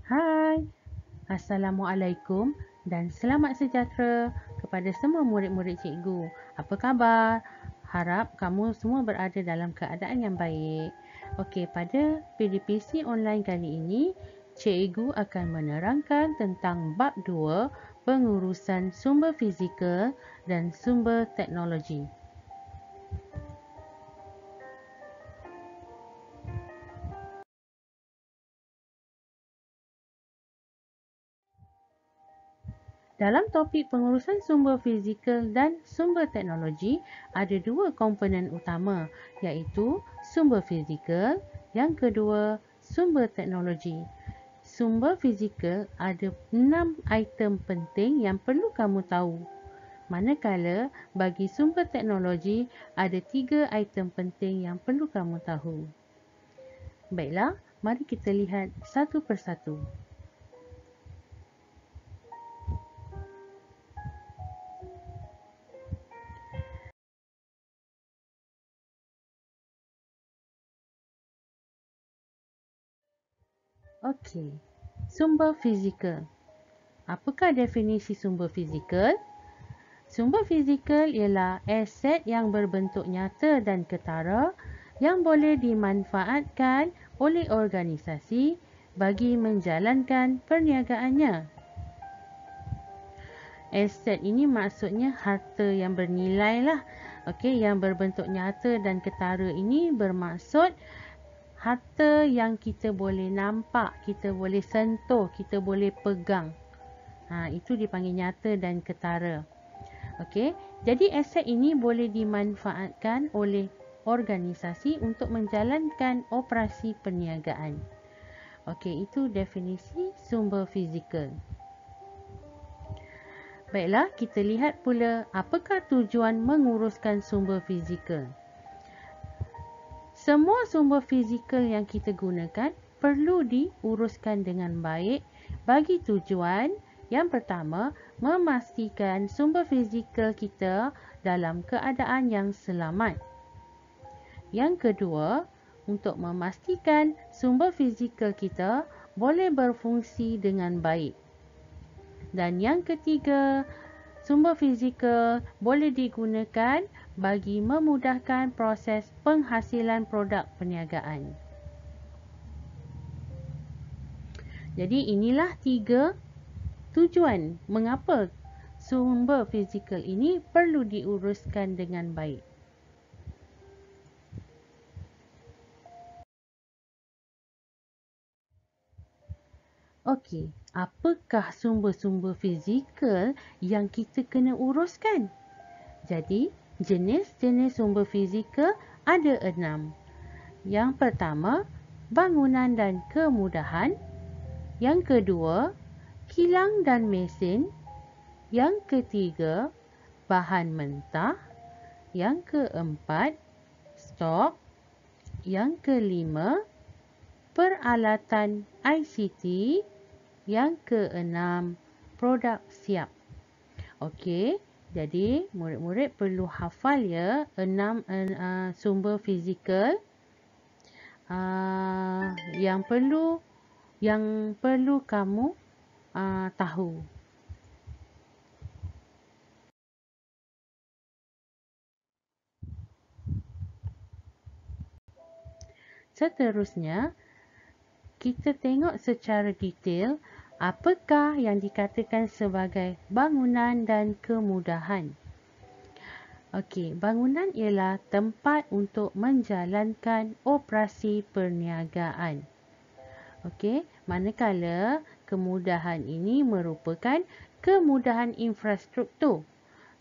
Hai, Assalamualaikum dan selamat sejahtera kepada semua murid-murid cikgu. Apa khabar? Harap kamu semua berada dalam keadaan yang baik. Okey, pada PDPC online kali ini, cikgu akan menerangkan tentang bab 2, pengurusan sumber fizikal dan sumber teknologi. Dalam topik pengurusan sumber fizikal dan sumber teknologi, ada dua komponen utama, iaitu sumber fizikal, yang kedua sumber teknologi. Sumber fizikal ada 6 item penting yang perlu kamu tahu. Manakala bagi sumber teknologi ada 3 item penting yang perlu kamu tahu. Baiklah, mari kita lihat satu persatu. Okey, sumber fizikal. Apakah definisi sumber fizikal? Sumber fizikal ialah aset yang berbentuk nyata dan ketara yang boleh dimanfaatkan oleh organisasi bagi menjalankan perniagaannya. Aset ini maksudnya harta yang bernilai lah. Okey, yang berbentuk nyata dan ketara ini bermaksud harta yang kita boleh nampak, kita boleh sentuh, kita boleh pegang. Itu dipanggil nyata dan ketara. Okey, jadi aset ini boleh dimanfaatkan oleh organisasi untuk menjalankan operasi perniagaan. Okey, itu definisi sumber fizikal. Baiklah, kita lihat pula apakah tujuan menguruskan sumber fizikal. Semua sumber fizikal yang kita gunakan perlu diuruskan dengan baik bagi tujuan yang pertama, memastikan sumber fizikal kita dalam keadaan yang selamat. Yang kedua, untuk memastikan sumber fizikal kita boleh berfungsi dengan baik. Dan yang ketiga, sumber fizikal boleh digunakan bagi memudahkan proses penghasilan produk perniagaan. Jadi inilah 3 tujuan mengapa sumber fizikal ini perlu diuruskan dengan baik. Okey, apakah sumber-sumber fizikal yang kita kena uruskan? Jadi, jenis-jenis sumber fizikal ada 6. Yang pertama, bangunan dan kemudahan. Yang kedua, kilang dan mesin. Yang ketiga, bahan mentah. Yang keempat, stok. Yang kelima, peralatan ICT. Yang keenam, produk siap. Okey, jadi murid-murid perlu hafal ya 6 sumber fizikal yang perlu kamu tahu. Seterusnya, kita tengok secara detail apakah yang dikatakan sebagai bangunan dan kemudahan. Okey, bangunan ialah tempat untuk menjalankan operasi perniagaan. Okey, manakala kemudahan ini merupakan kemudahan infrastruktur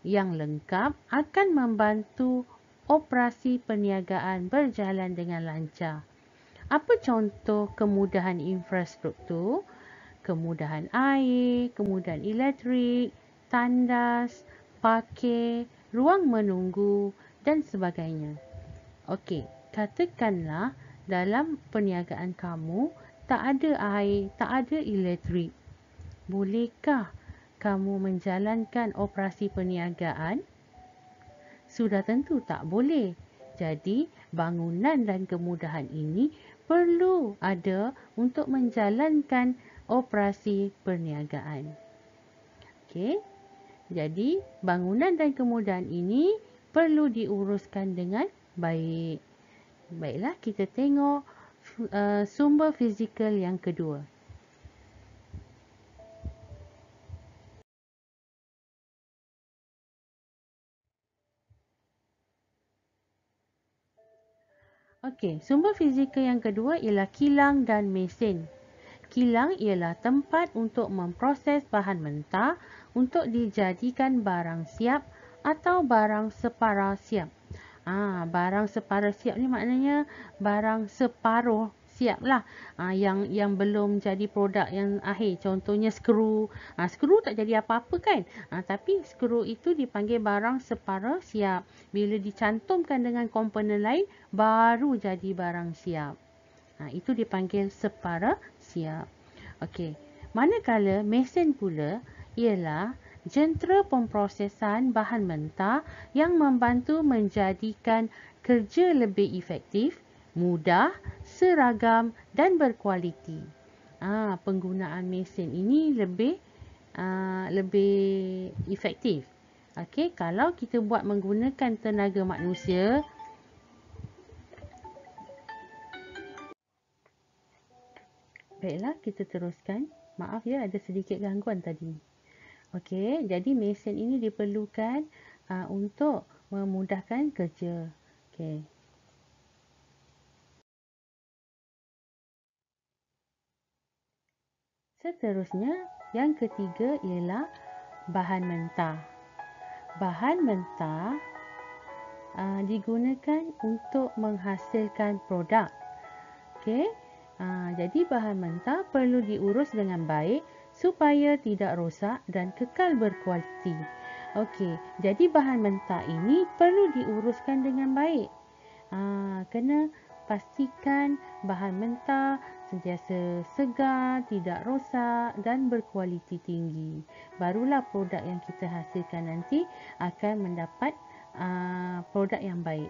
yang lengkap akan membantu operasi perniagaan berjalan dengan lancar. Apa contoh kemudahan infrastruktur? Kemudahan air, kemudahan elektrik, tandas, parkir, ruang menunggu dan sebagainya. Okey, katakanlah dalam perniagaan kamu tak ada air, tak ada elektrik. Bolehkah kamu menjalankan operasi perniagaan? Sudah tentu tak boleh. Jadi, bangunan dan kemudahan ini perlu ada untuk menjalankan operasi perniagaan. Okey. Jadi, bangunan dan kemudahan ini perlu diuruskan dengan baik. Baiklah, kita tengok sumber fizikal yang kedua. Okey, sumber fizikal yang kedua ialah kilang dan mesin. Kilang ialah tempat untuk memproses bahan mentah untuk dijadikan barang siap atau barang separa siap. Barang separa siap ni maknanya barang separuh siap lah. Yang belum jadi produk yang akhir. Contohnya skru. Skru tak jadi apa-apa kan. Tapi skru itu dipanggil barang separa siap. Bila dicantumkan dengan komponen lain, baru jadi barang siap. Itu dipanggil separa siap. Okey. Manakala mesin pula ialah jentera pemprosesan bahan mentah yang membantu menjadikan kerja lebih efektif, mudah, seragam dan berkualiti. Penggunaan mesin ini lebih efektif. Okey, kalau kita buat menggunakan tenaga manusia, baiklah kita teruskan. Maaf ya, ada sedikit gangguan tadi. Okey, jadi mesin ini diperlukan untuk memudahkan kerja. Okey. Seterusnya, yang ketiga ialah bahan mentah. Bahan mentah digunakan untuk menghasilkan produk. Okey. Jadi bahan mentah perlu diurus dengan baik supaya tidak rosak dan kekal berkualiti. Okey, jadi bahan mentah ini perlu diuruskan dengan baik. Kena pastikan bahan mentah sentiasa segar, tidak rosak dan berkualiti tinggi. Barulah produk yang kita hasilkan nanti akan mendapat produk yang baik.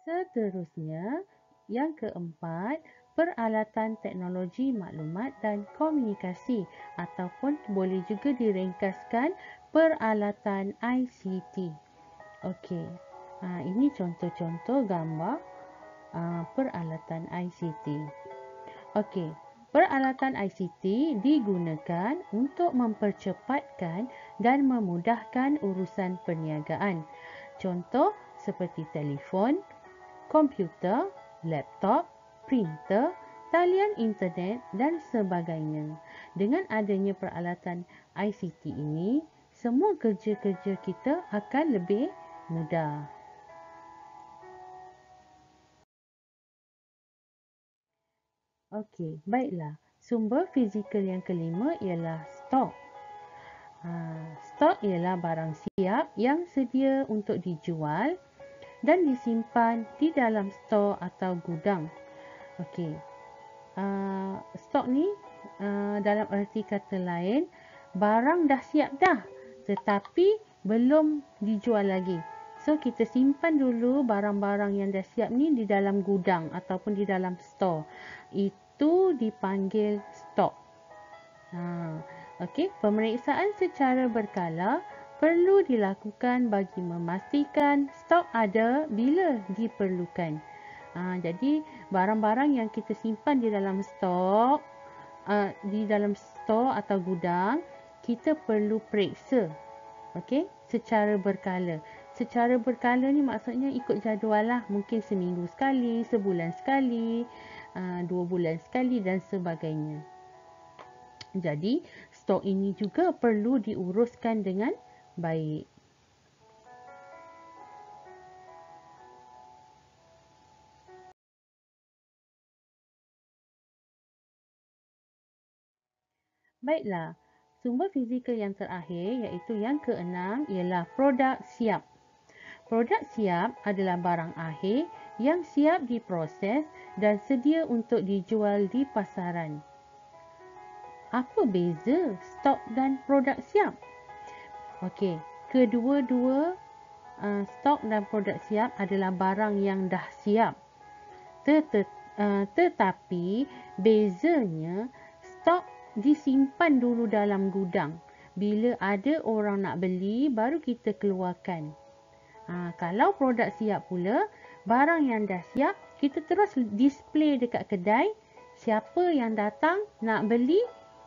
Seterusnya, yang keempat, peralatan teknologi maklumat dan komunikasi ataupun boleh juga diringkaskan peralatan ICT. Okey, ini contoh-contoh gambar peralatan ICT. Okey, peralatan ICT digunakan untuk mempercepatkan dan memudahkan urusan perniagaan. Contoh seperti telefon, komputer, laptop, printer, talian internet dan sebagainya. Dengan adanya peralatan ICT ini, semua kerja-kerja kita akan lebih mudah. Okey, baiklah. Sumber fizikal yang kelima ialah stok. Stok ialah barang siap yang sedia untuk dijual dan disimpan di dalam stor atau gudang. Okey. Stok ni dalam erti kata lain, barang dah siap dah tetapi belum dijual lagi. So kita simpan dulu barang-barang yang dah siap ni di dalam gudang ataupun di dalam stor. Itu dipanggil stok. Okey, pemeriksaan secara berkala perlu dilakukan bagi memastikan stok ada bila diperlukan. Jadi barang-barang yang kita simpan di dalam stok atau gudang, kita perlu periksa. Okey, secara berkala. Secara berkala ni maksudnya ikut jadual lah. Mungkin seminggu sekali, sebulan sekali, 2 bulan sekali dan sebagainya. Jadi, stok ini juga perlu diuruskan dengan baik. Baiklah, sumber fizikal yang terakhir iaitu yang keenam ialah produk siap. Produk siap adalah barang akhir yang siap diproses dan sedia untuk dijual di pasaran. Apa beza stok dan produk siap? Okey, kedua-dua stok dan produk siap adalah barang yang dah siap. Tetapi bezanya stok disimpan dulu dalam gudang. Bila ada orang nak beli, baru kita keluarkan. Kalau produk siap pula, barang yang dah siap, kita terus display dekat kedai. Siapa yang datang nak beli,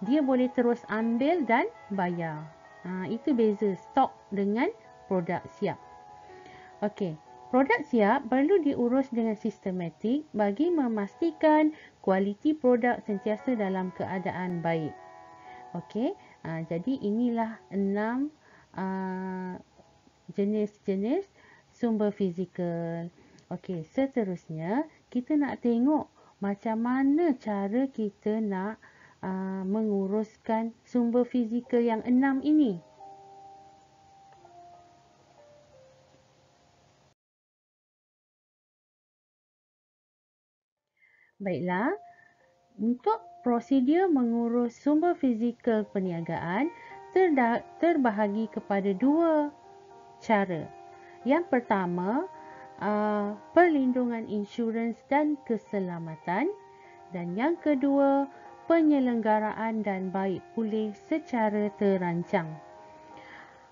dia boleh terus ambil dan bayar. Itu beza stok dengan produk siap. Okey. Produk siap perlu diurus dengan sistematik bagi memastikan kualiti produk sentiasa dalam keadaan baik. Okey, jadi inilah 6 jenis-jenis sumber fizikal. Okey, seterusnya kita nak tengok macam mana cara kita nak menguruskan sumber fizikal yang 6 ini. Baiklah, untuk prosedur mengurus sumber fizikal perniagaan terbahagi kepada 2 cara. Yang pertama, perlindungan insurans dan keselamatan, dan yang kedua, penyelenggaraan dan baik pulih secara terancang.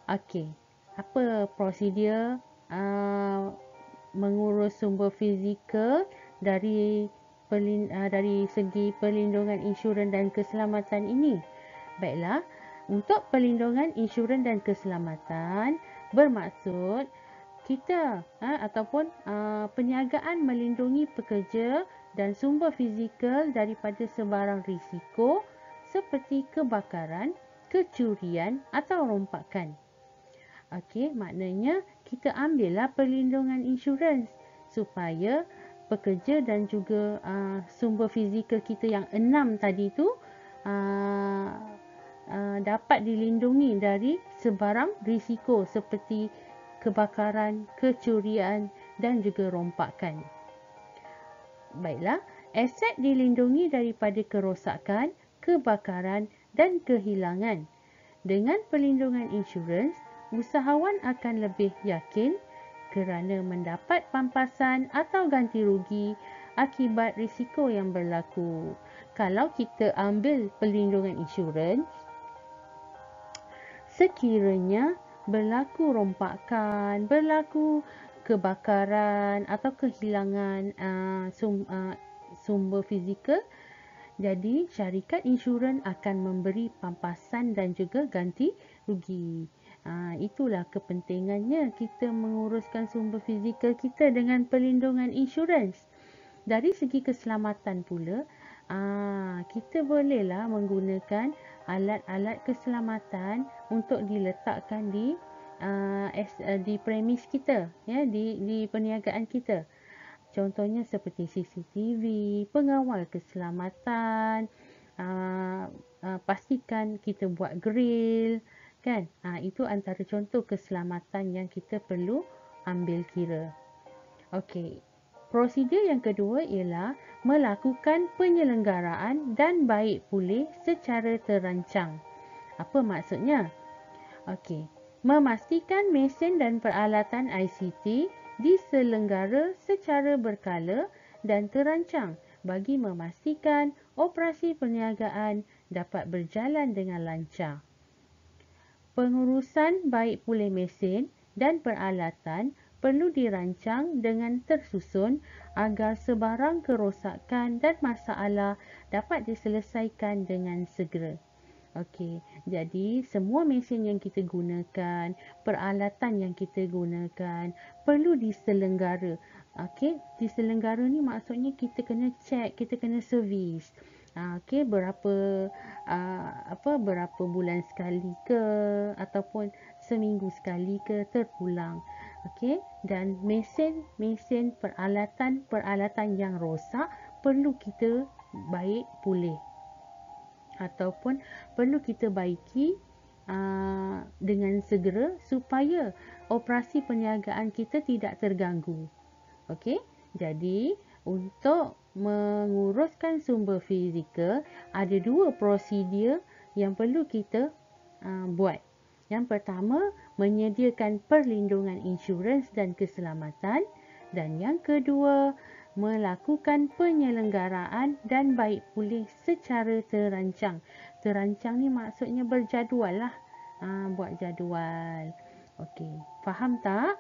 Okey, apa prosedur mengurus sumber fizikal dari segi perlindungan insurans dan keselamatan ini? Baiklah, untuk perlindungan insurans dan keselamatan bermaksud kita ataupun perniagaan melindungi pekerja dan sumber fizikal daripada sebarang risiko seperti kebakaran, kecurian atau rompakan. Okey, maknanya kita ambillah perlindungan insurans supaya pekerja dan juga sumber fizikal kita yang 6 tadi tu dapat dilindungi dari sebarang risiko seperti kebakaran, kecurian dan juga rompakan. Baiklah, aset dilindungi daripada kerosakan, kebakaran dan kehilangan. Dengan perlindungan insurans, usahawan akan lebih yakin kerana mendapat pampasan atau ganti rugi akibat risiko yang berlaku. Kalau kita ambil perlindungan insurans, sekiranya berlaku rompakan, berlaku kebakaran atau kehilangan sumber fizikal, jadi syarikat insurans akan memberi pampasan dan juga ganti rugi. Itulah kepentingannya kita menguruskan sumber fizikal kita dengan perlindungan insurans. Dari segi keselamatan pula, kita bolehlah menggunakan alat-alat keselamatan untuk diletakkan di premis kita, ya, di perniagaan kita. Contohnya seperti CCTV, pengawal keselamatan, pastikan kita buat grill, kan? Itu antara contoh keselamatan yang kita perlu ambil kira. Okey. Prosedur yang kedua ialah melakukan penyelenggaraan dan baik pulih secara terancang. Apa maksudnya? Okey. Memastikan mesin dan peralatan ICT diselenggara secara berkala dan terancang bagi memastikan operasi perniagaan dapat berjalan dengan lancar. Pengurusan baik pulih mesin dan peralatan perlu dirancang dengan tersusun agar sebarang kerosakan dan masalah dapat diselesaikan dengan segera. Okey, jadi semua mesin yang kita gunakan, peralatan yang kita gunakan perlu diselenggara. Okey, diselenggara ni maksudnya kita kena check, kita kena servis. Okey, berapa bulan sekali ke ataupun seminggu sekali ke terpulang. Okey, dan mesin peralatan yang rosak perlu kita baik pulih ataupun perlu kita baiki dengan segera supaya operasi perniagaan kita tidak terganggu. Okey, jadi untuk menguruskan sumber fizikal, ada dua prosedur yang perlu kita buat. Yang pertama, menyediakan perlindungan insurans dan keselamatan, dan yang kedua, melakukan penyelenggaraan dan baik pulih secara terancang. Terancang ni maksudnya berjadual lah. Buat jadual. Okey, faham tak?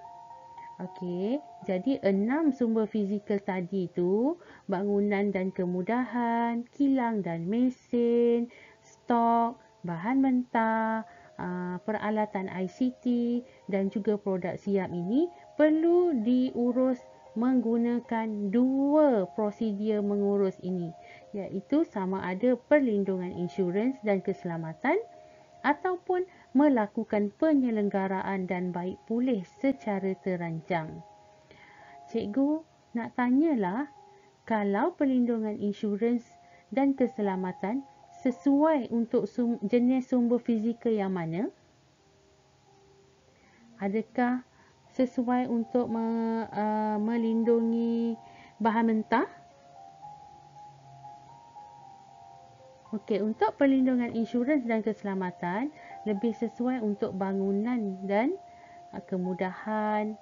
Okey, jadi 6 sumber fizikal tadi tu, bangunan dan kemudahan, kilang dan mesin, stok, bahan mentah, peralatan ICT dan juga produk siap ini perlu diurus menggunakan dua prosedur mengurus ini, iaitu sama ada perlindungan insurans dan keselamatan ataupun melakukan penyelenggaraan dan baik pulih secara terancang. Cikgu nak tanyalah, kalau perlindungan insurans dan keselamatan sesuai untuk jenis sumber fizikal yang mana? Adakah sesuai untuk melindungi bahan mentah? Okey, untuk perlindungan insurans dan keselamatan lebih sesuai untuk bangunan dan kemudahan,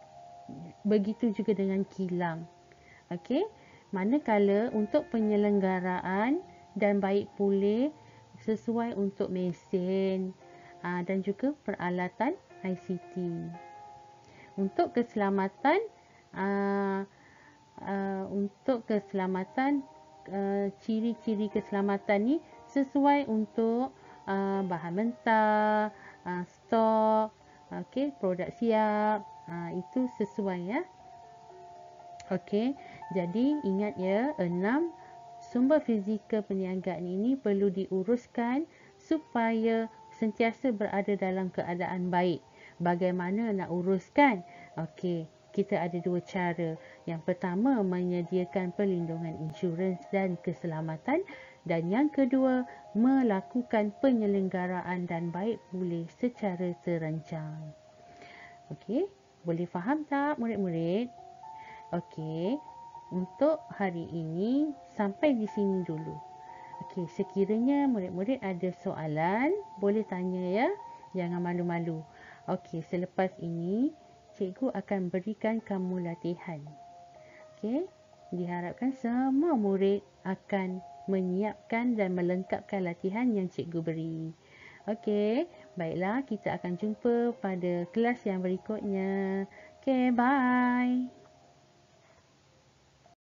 begitu juga dengan kilang. Okey, manakala untuk penyelenggaraan dan baik pulih sesuai untuk mesin dan juga peralatan ICT. Untuk keselamatan, ciri-ciri keselamatan ni sesuai untuk bahan mentah, stok, okey, produk siap, itu sesuai ya. Okey, jadi ingat ya, 6 sumber fizikal perniagaan ini perlu diuruskan supaya sentiasa berada dalam keadaan baik. Bagaimana nak uruskan? Okey, kita ada dua cara. Yang pertama, menyediakan perlindungan insurans dan keselamatan, dan yang kedua, melakukan penyelenggaraan dan baik pulih secara terancang. Okey, boleh faham tak murid-murid? Okey, untuk hari ini sampai di sini dulu. Okey, sekiranya murid-murid ada soalan, boleh tanya ya. Jangan malu-malu. Okey, selepas ini cikgu akan berikan kamu latihan. Okey, diharapkan semua murid akan menyiapkan dan melengkapkan latihan yang cikgu beri. Okey, baiklah, kita akan jumpa pada kelas yang berikutnya. Okey, bye.